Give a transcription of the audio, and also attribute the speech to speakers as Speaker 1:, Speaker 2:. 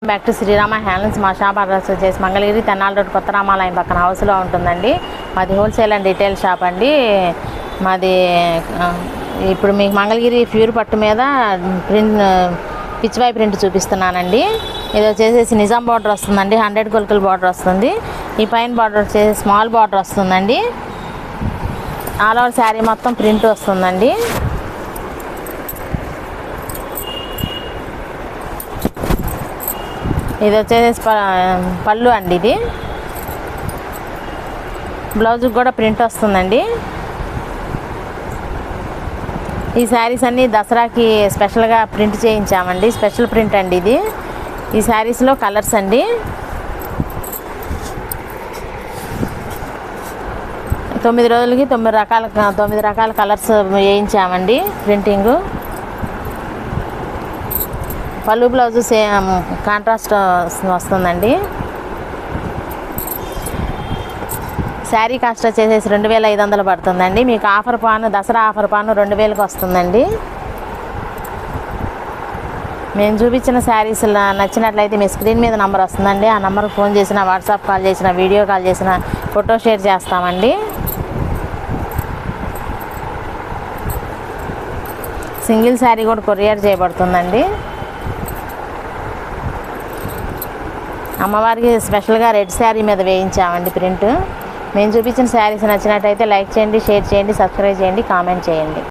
Speaker 1: Back to Srirama handlooms. మా shop address వచ్చేసి Mangalagiri Tenali road కొత్త రామాలయం పక్కన హౌస్లో ఉంటుందండి. మాది హోల్సేల్ అండ్ రిటైల్ షాప్ అండి. మాది ఇప్పుడు మీకు మంగళగిరి ప్యూర్ పట్టు మీద ప్రింట్ పిచ్చివాయి ప్రింట్ చూపిస్తున్నానండి. ఇది వచ్చేసి నిజాం బార్డర్ వస్తుందండి. 100 కొలతల బార్డర్ వస్తుంది. ఈ పైన బార్డర్ వచ్చేసి స్మాల్ బార్డర్ వస్తుందండి. ఆల్ ఓవర్ శారీ మొత్తం ప్రింట్ వస్తుందండి. ఇది వచ్చేసి పళ్ళు అండి. ఇది బ్లౌజ్కి కూడా ప్రింట్ వస్తుందండి. ఈ శారీస్ అన్నీ దసరాకి స్పెషల్గా ప్రింట్ చేయించామండి. స్పెషల్ ప్రింట్ అండి ఇది. ఈ శారీస్లో కలర్స్ అండి. తొమ్మిది రోజులకి 9 రకాల కలర్స్ వేయించామండి ప్రింటింగు. పళ్ళు బ్లౌజ్ సేమ్ కాంట్రాస్ట్ వస్తుందండి. శారీ కాస్ట్ వచ్చేసి 2500 పడుతుందండి. మీకు ఆఫర్ పాను దసరా ఆఫర్ పాను 2000కి వస్తుందండి. మేము చూపించిన శారీస్ నచ్చినట్లయితే మీ స్క్రీన్ మీద నెంబర్ వస్తుందండి. ఆ నెంబర్కి ఫోన్ చేసిన, వాట్సాప్ కాల్ చేసిన, వీడియో కాల్ చేసిన ఫోటో షేర్ చేస్తామండి. సింగిల్ శారీ కూడా కొరియర్ చేయబడుతుందండి. అమ్మవారికి స్పెషల్గా రెడ్ శారీ మీద వేయించామండి ప్రింట్. మేము చూపించిన శారీస్ నచ్చినట్టయితే లైక్ చేయండి, షేర్ చేయండి, సబ్స్క్రైబ్ చేయండి, కామెంట్ చేయండి.